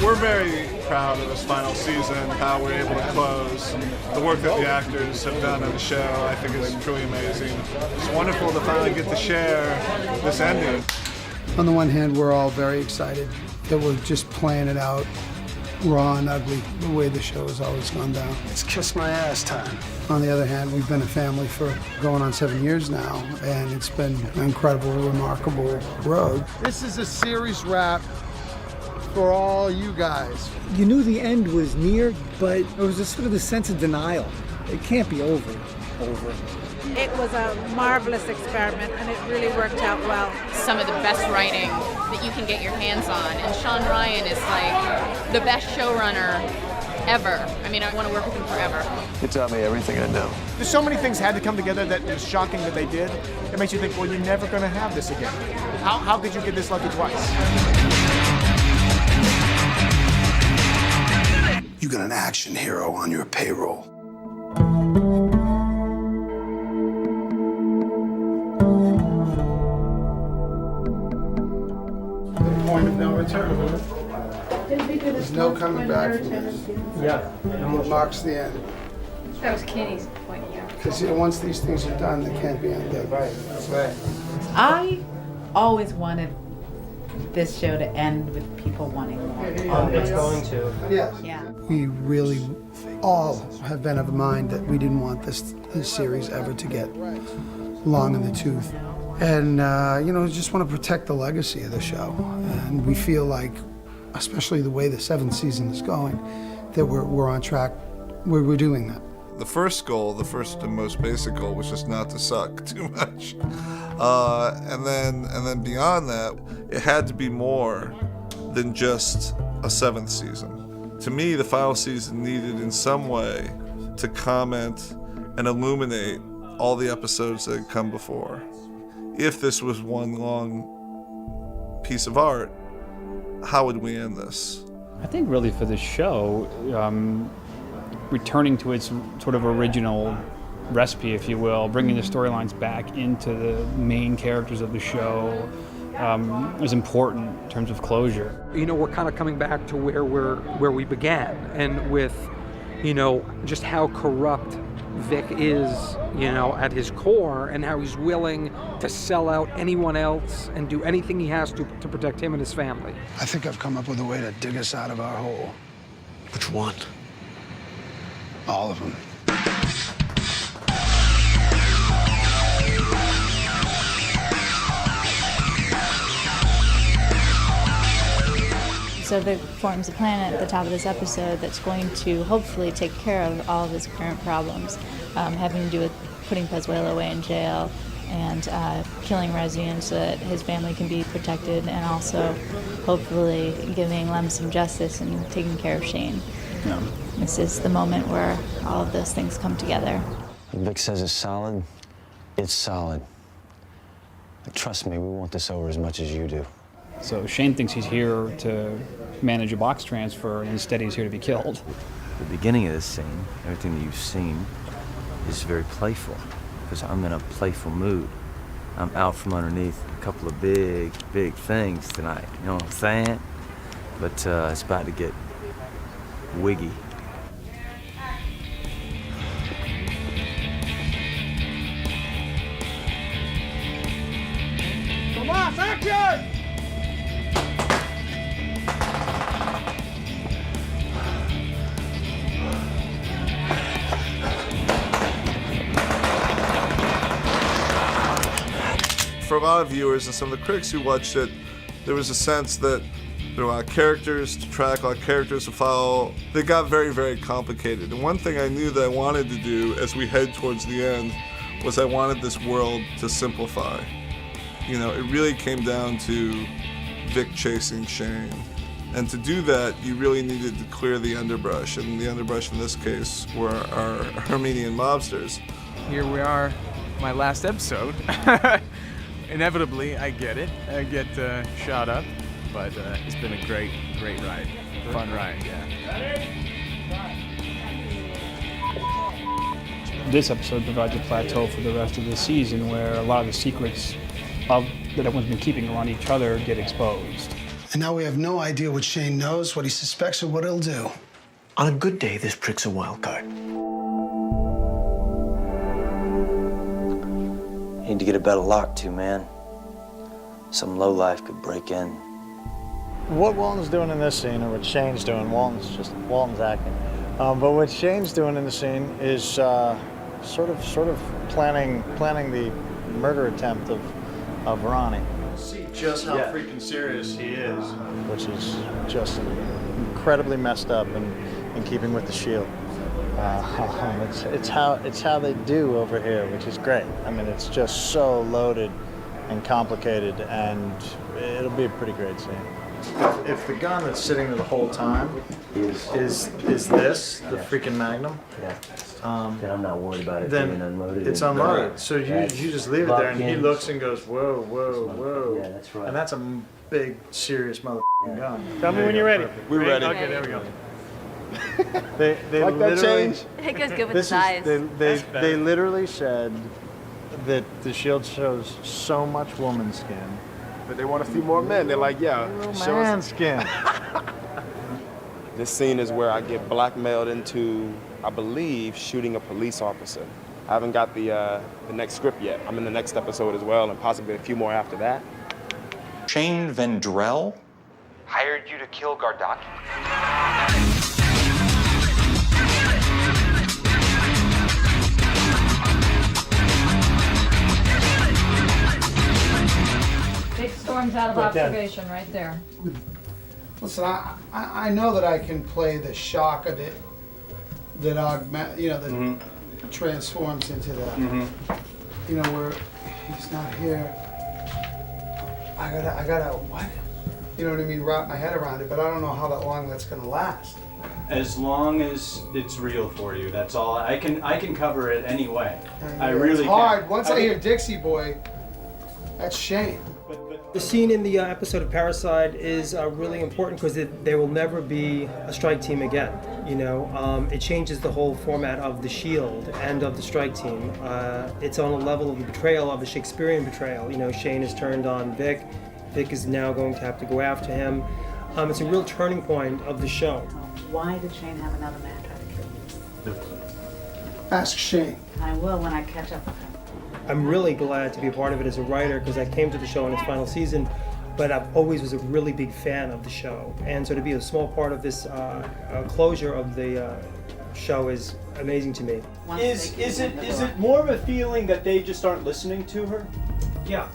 We're very proud of this final season, how we're able to close. The work that the actors have done on the show, I think, is truly amazing. It's wonderful to finally get to share this ending. On the one hand, we're all very excited that we're just playing it out raw and ugly, the way the show has always gone down. It's kiss my ass time. On the other hand, we've been a family for going on 7 years now, and it's been an incredible, remarkable road. This is a series wrap for all you guys. You knew the end was near, but it was just sort of the sense of denial. It can't be over. It was a marvelous experiment, and it really worked out well. Some of the best writing that you can get your hands on, and Sean Ryan is like the best showrunner ever. I mean, I want to work with him forever. You taught me everything I know. There's so many things had to come together that it was shocking that they did. It makes you think, well, you're never going to have this again. How could you get this lucky twice? You got an action hero on your payroll. The point of no return. There's no coming back from this. Yeah. It marks the end. That was Kenny's point, yeah. Because once these things are done, they can't be undone. Right, that's right. I always wanted this show to end with people wanting more. It's going to. Yes. Yeah. We really all have been of a mind that we didn't want this series ever to get long in the tooth. And, just want to protect the legacy of the show. And we feel like, especially the way the 7th season is going, that we're on track. We're doing that. The first goal, the first and most basic goal, was just not to suck too much. And then beyond that, it had to be more than just a 7th season. To me, the final season needed in some way to comment and illuminate all the episodes that had come before. If this was one long piece of art, how would we end this? I think really for the show, returning to its sort of original recipe, if you will, bringing the storylines back into the main characters of the show is important in terms of closure. We're kind of coming back to where we began, and with, just how corrupt Vic is, at his core, and how he's willing to sell out anyone else and do anything he has to protect him and his family. I think I've come up with a way to dig us out of our hole. Which one? All of them. So Vic forms a plan at the top of this episode that's going to hopefully take care of all of his current problems, having to do with putting Pezuelo away in jail and killing Rezian so that his family can be protected, and also hopefully giving Lem some justice and taking care of Shane. Yeah. This is the moment where all of those things come together. What Vic says is solid. It's solid. Trust me, we want this over as much as you do. So Shane thinks he's here to manage a box transfer, and instead he's here to be killed. The beginning of this scene, everything that you've seen, is very playful, because I'm in a playful mood. I'm out from underneath a couple of big things tonight, you know what I'm saying? But it's about to get wiggy. Tomas, action! For a lot of viewers and some of the critics who watched it, there was a sense that there were a lot of characters to track, a lot of characters to follow. They got very, very complicated. And one thing I knew that I wanted to do as we head towards the end was I wanted this world to simplify. It really came down to Vic chasing Shane. And to do that, you really needed to clear the underbrush. And the underbrush in this case were our Armenian mobsters. Here we are, my last episode. Inevitably, I get it. I get shot up, but it's been a great ride. Fun ride, yeah. This episode provides a plateau for the rest of the season where a lot of the secrets that everyone's been keeping around each other get exposed. And now we have no idea what Shane knows, what he suspects, or what he'll do. On a good day, this prick's a wild card. Need to get a better lock too, man. Some lowlife could break in. What Walton's doing in this scene, or what Shane's doing, Walton's acting. But what Shane's doing in the scene is sort of planning the murder attempt of Ronnie. See just how freaking serious he is, which is just incredibly messed up and in keeping with the Shield. It's how they do over here, which is great. I mean, it's just so loaded and complicated, and it'll be a pretty great scene. If the gun that's sitting there the whole time is this, the freaking Magnum, Then I'm not worried about it then being unloaded. it's unloaded. So you just leave it there, and he looks and goes, whoa, whoa, whoa. Yeah, that's right. And that's a big, serious motherfucking gun. Tell me when you're ready. We're ready. Okay, there we go. They Like that literally, change? It goes good with this size. they literally said that the Shield shows so much woman skin. But they want a few more men. They're like, yeah, show Man us. skin. This scene is where I get blackmailed into, I believe, shooting a police officer. I haven't got the next script yet. I'm in the next episode as well, and possibly a few more after that. Shane Vendrell hired you to kill Gardaki? Big storm's out of observation right there. Listen, I know that I can play the shock of it that augment, that transforms into that. Where he's not here. I gotta what? You know what I mean? Wrap my head around it, but I don't know how long that's gonna last. As long as it's real for you, that's all. I can cover it anyway. I It's really hard. can. Once I hear Dixie Boy, that's Shane. The scene in the episode of Parricide is really important because there will never be a strike team again. It changes the whole format of the Shield and of the strike team. It's on a level of the betrayal, of a Shakespearean betrayal. Shane has turned on Vic. Vic is now going to have to go after him. It's a real turning point of the show. Why did Shane have another man try to kill you? Ask Shane. I will when I catch up with him. I'm really glad to be a part of it as a writer because I came to the show in its final season, but I've always was a really big fan of the show. And so to be a small part of this closure of the show is amazing to me. Is it more of a feeling that they just aren't listening to her? Yeah.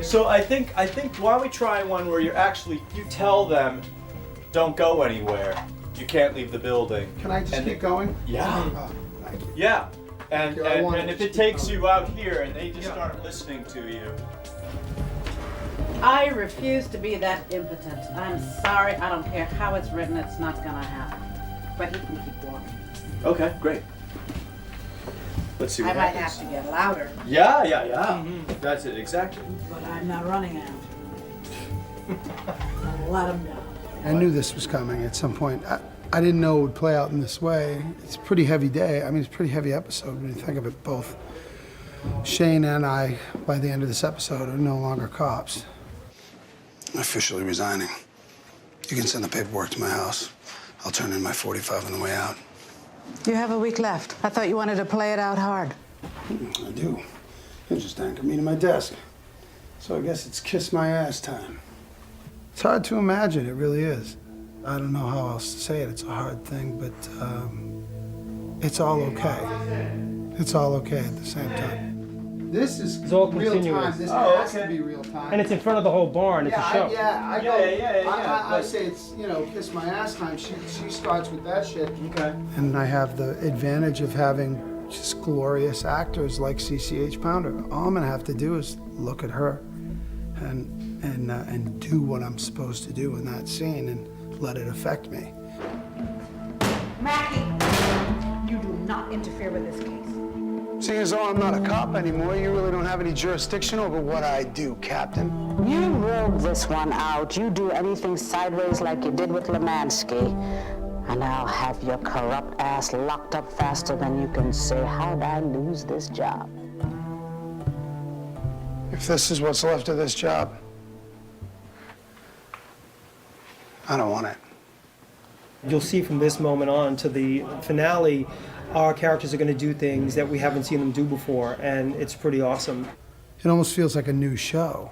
So I think why don't we try one where you tell them, don't go anywhere. You can't leave the building. Can I just keep going? Yeah. Thank you. Yeah. And I wanted if to it takes you out here and they just aren't listening to you. I refuse to be that impotent. I'm sorry. I don't care how it's written. It's not gonna happen. But he can keep walking. Okay, great. Let's see what I might happens. have to get louder. Yeah. That's it, exactly. But I'm not running after him. I'll let him know. I knew this was coming at some point. I didn't know it would play out in this way. It's a pretty heavy day. I mean, it's a pretty heavy episode when you think of it. Both Shane and I, by the end of this episode, are no longer cops. I'm officially resigning. You can send the paperwork to my house. I'll turn in my 45 on the way out. You have a week left. I thought you wanted to play it out hard. I do. You just anchored me to my desk. So I guess it's kiss my ass time. It's hard to imagine, it really is. I don't know how else to say it. It's a hard thing, but it's all okay. It's all okay at the same time. This is It's all real continuous. time. This has to be real time. And it's in front of the whole barn. It's a show. I say it's, kiss my ass time. She starts with that shit. Okay. And I have the advantage of having just glorious actors like CCH Pounder. All I'm gonna have to do is look at her and do what I'm supposed to do in that scene and let it affect me. Mackie, you do not interfere with this case. Seeing as though I'm not a cop anymore, you really don't have any jurisdiction over what I do, Captain. You rolled this one out. You do anything sideways like you did with Lemansky, and I'll have your corrupt ass locked up faster than you can say, how'd I lose this job? If this is what's left of this job, I don't want it. You'll see from this moment on to the finale, our characters are going to do things that we haven't seen them do before, and it's pretty awesome. It almost feels like a new show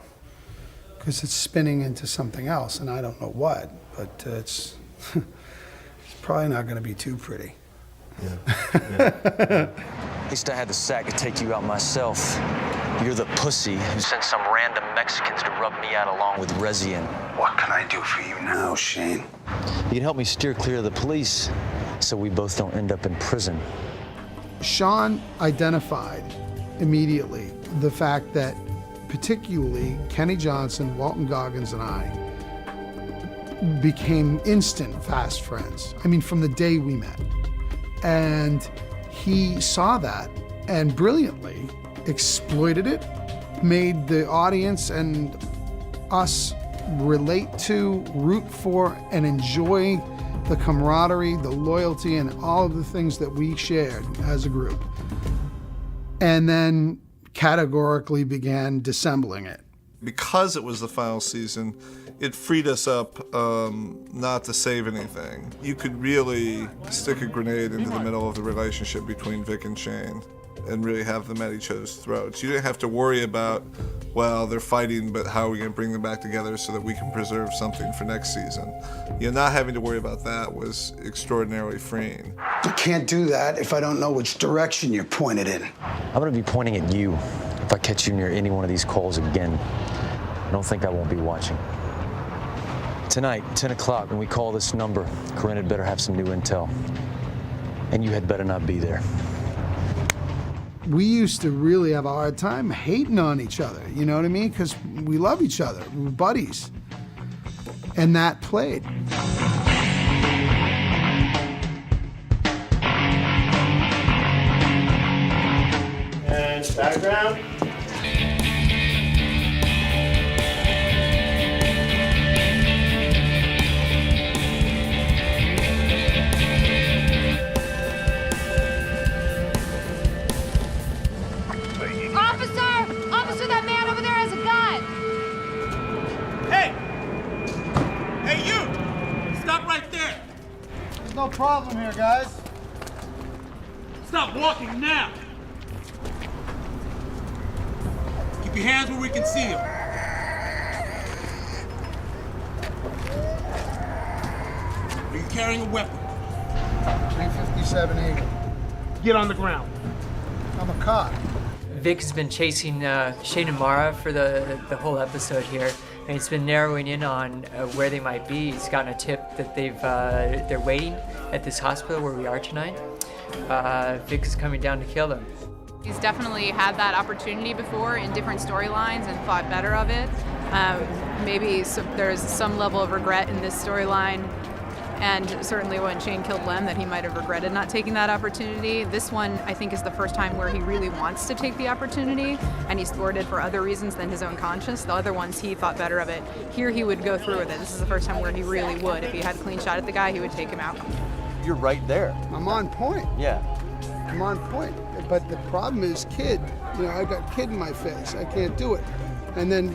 because it's spinning into something else, and I don't know what, but it's probably not going to be too pretty. At least I had the sack to take you out myself. You're the pussy who sent some random Mexicans to rub me out along with Rezian. What can I do for you now, Shane? You can help me steer clear of the police so we both don't end up in prison. Sean identified immediately the fact that particularly Kenny Johnson, Walton Goggins, and I became instant fast friends. I mean, from the day we met. And he saw that and brilliantly exploited it, made the audience and us relate to, root for, and enjoy the camaraderie, the loyalty, and all of the things that we shared as a group. And then categorically began dissembling it. Because it was the final season, it freed us up not to save anything. You could really stick a grenade into the middle of the relationship between Vic and Shane and really have them at each other's throats. You didn't have to worry about, well, they're fighting, but how are we going to bring them back together so that we can preserve something for next season? Not having to worry about that was extraordinarily freeing. You can't do that if I don't know which direction you're pointed in. I'm gonna be pointing at you if I catch you near any one of these calls again. I don't think I won't be watching. Tonight, 10 o'clock, when we call this number, Corinne had better have some new intel. And you had better not be there. We used to really have a hard time hating on each other, you know what I mean? Because we love each other, we were buddies. And that played. And background. Officer, that man over there has a gun. Hey, you! Stop right there! There's no problem here, guys. Stop walking now! Keep your hands where we can see them. Are you carrying a weapon? 357 Eagle. Get on the ground. I'm a cop. Vic has been chasing Shane and Mara for the whole episode here, and it's been narrowing in on where they might be. He's gotten a tip that they're waiting at this hospital where we are tonight. Vic is coming down to kill them. He's definitely had that opportunity before in different storylines and thought better of it. Maybe there's some level of regret in this storyline, and certainly when Shane killed Lem that he might have regretted not taking that opportunity. This one, I think, is the first time where he really wants to take the opportunity, and he's thwarted for other reasons than his own conscience. The other ones, he thought better of it. Here, he would go through with it. This is the first time where he really would. If he had a clean shot at the guy, he would take him out. You're right there. I'm on point. Yeah. I'm on point. But the problem is kid. I got kid in my face. I can't do it. And then,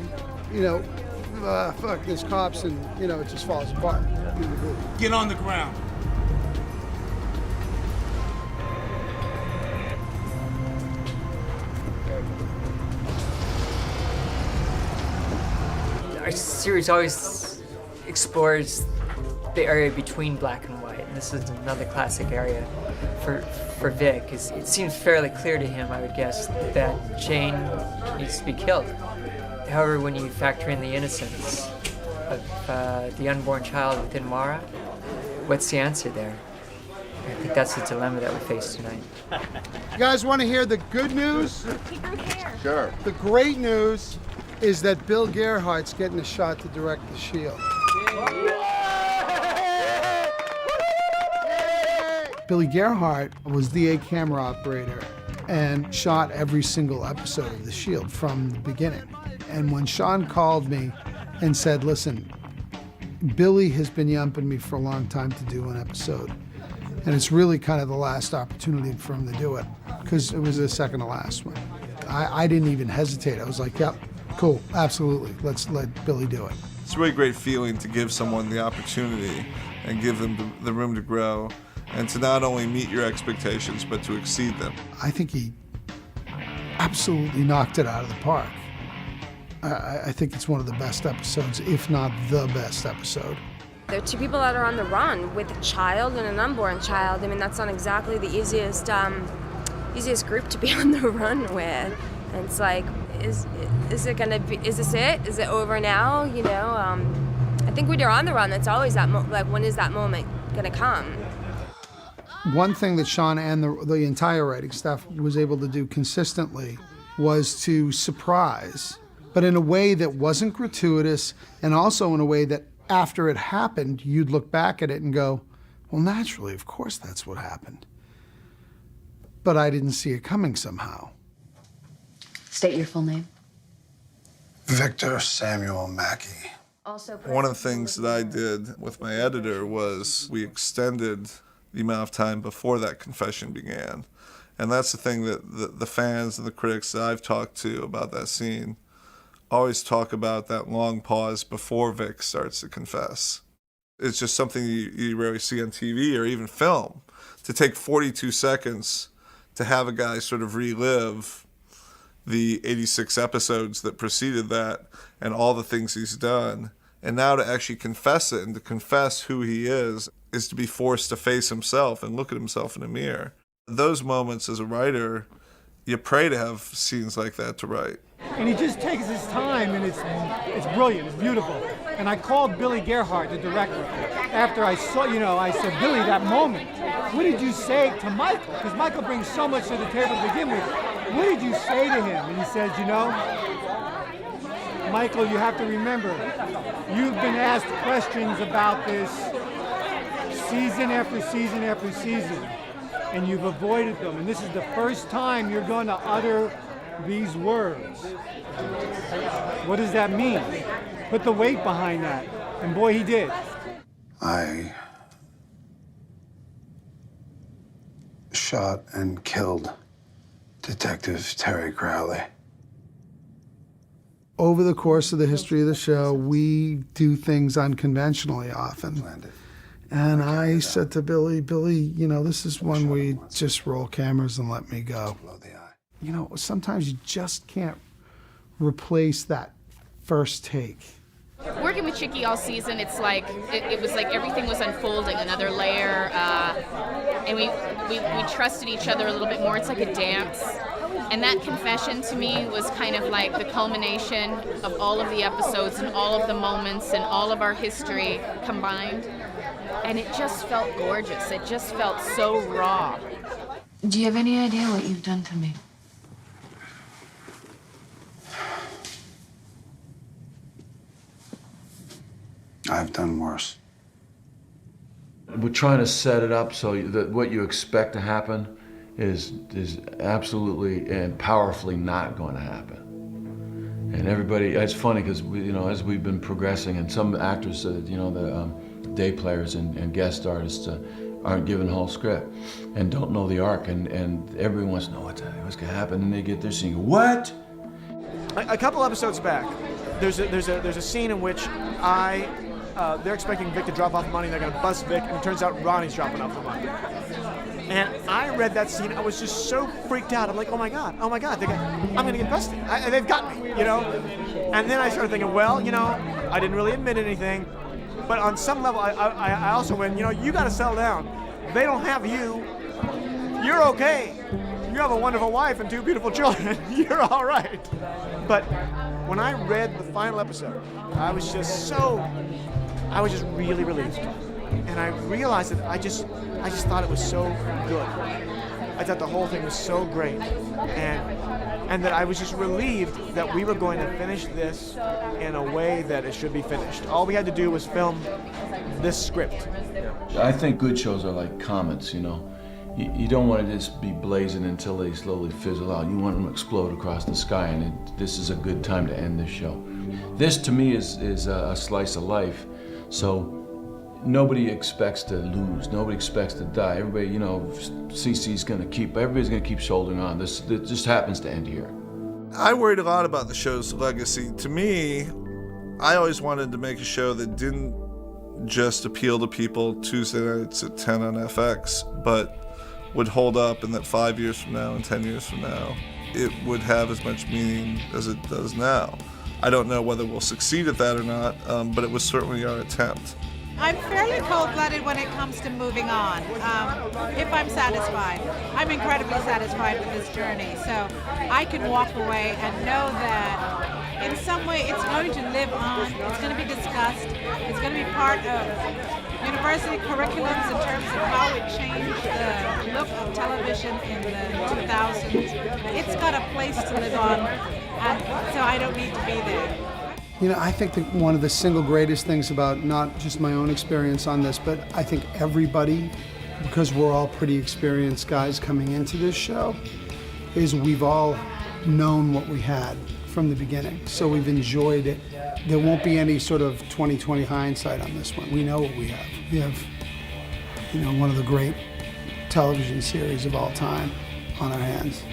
fuck, there's cops and, it just falls apart. Get on the ground. Our series always explores the area between black and white, and this is another classic area for Vic. It seems fairly clear to him, I would guess, that Shane needs to be killed. However, when you factor in the innocence of the unborn child within Mara, what's the answer there? I think that's the dilemma that we face tonight. You guys want to hear the good news? Sure. The great news is that Bill Gierhart's getting a shot to direct The Shield. Billy Gierhart was the A camera operator and shot every single episode of The Shield from the beginning. And when Sean called me and said, listen, Billy has been yumping me for a long time to do an episode, and it's really kind of the last opportunity for him to do it, because it was the second to last one. I didn't even hesitate. I was like, yep, cool, absolutely, let's let Billy do it. It's a really great feeling to give someone the opportunity and give them the room to grow and to not only meet your expectations, but to exceed them. I think he absolutely knocked it out of the park. I think it's one of the best episodes, if not the best episode. There are two people that are on the run with a child and an unborn child. I mean, that's not exactly the easiest group to be on the run with. And it's like, is it gonna be? Is this it? Is it over now? You know, I think when you're on the run, that's always that like, when is that moment gonna come? One thing that Sean and the entire writing staff was able to do consistently was to surprise, but in a way that wasn't gratuitous, and also in a way that after it happened, you'd look back at it and go, well, naturally, of course that's what happened. But I didn't see it coming somehow. State your full name. Victor Samuel Mackey. One of the things that I did with my editor was we extended the amount of time before that confession began. And that's the thing that the fans and the critics that I've talked to about that scene always talk about, that long pause before Vic starts to confess. It's just something you rarely see on TV or even film. To take 42 seconds to have a guy sort of relive the 86 episodes that preceded that and all the things he's done, and now to actually confess it and to confess who he is to be forced to face himself and look at himself in a mirror. Those moments as a writer, you pray to have scenes like that to write. And he just takes his time, and it's brilliant, it's beautiful. And I called Billy Gierhart, the director, after I saw, I said, Billy, that moment, what did you say to Michael? Because Michael brings so much to the table to begin with. What did you say to him? And he said, Michael, you have to remember, you've been asked questions about this season after season after season, and you've avoided them. And this is the first time you're going to utter these words. What does that mean? Put the weight behind that. And boy, he did. I shot and killed Detective Terry Crowley. Over the course of the history of the show, we do things unconventionally often. And I said to Billy, this is one where you just roll cameras and let me go. Sometimes you just can't replace that first take. Working with Chicky all season, it's like it was like everything was unfolding, another layer, and we trusted each other a little bit more. It's like a dance, and that confession to me was kind of like the culmination of all of the episodes and all of the moments and all of our history combined, and it just felt gorgeous. It just felt so raw. Do you have any idea what you've done to me? I've done worse. We're trying to set it up so that what you expect to happen is absolutely and powerfully not going to happen. And everybody, it's funny because as we've been progressing, and some actors, the day players and guest artists aren't given the whole script and don't know the arc, and everyone wants to know what's going to happen, and they get their scene. What? A couple episodes back, there's a scene in which they're expecting Vic to drop off money, they're going to bust Vic, and it turns out Ronnie's dropping off the money. And I read that scene, I was just so freaked out. I'm like, oh my God, I'm going to get busted. They've got me, And then I started thinking, well, I didn't really admit anything, but on some level, I also went, you got to settle down. They don't have you. You're okay. You have a wonderful wife and 2 beautiful children. You're all right. But when I read the final episode, I was just really relieved. And I realized that I just thought it was so good. I thought the whole thing was so great. And that I was just relieved that we were going to finish this in a way that it should be finished. All we had to do was film this script. I think good shows are like comets, You don't want to just be blazing until they slowly fizzle out. You want them to explode across the sky, and this is a good time to end this show. This, to me, is a slice of life, so nobody expects to lose. Nobody expects to die. Everybody, everybody's going to keep shouldering on. This just happens to end here. I worried a lot about the show's legacy. To me, I always wanted to make a show that didn't just appeal to people Tuesday nights at 10 on FX, but would hold up, and that 5 years from now and 10 years from now, it would have as much meaning as it does now. I don't know whether we'll succeed at that or not, but it was certainly our attempt. I'm fairly cold-blooded when it comes to moving on. If I'm satisfied, I'm incredibly satisfied with this journey. So I can walk away and know that in some way it's going to live on. It's going to be discussed. It's going to be part of university curriculums in terms of how it changed the look of television in the 2000s. It's got a place to live on, and so I don't need to be there. You know, I think that one of the single greatest things about not just my own experience on this, but I think everybody, because we're all pretty experienced guys coming into this show, is we've all known what we had from the beginning. So we've enjoyed it. There won't be any sort of 20/20 hindsight on this one. We know what we have. We have, you know, one of the great television series of all time on our hands.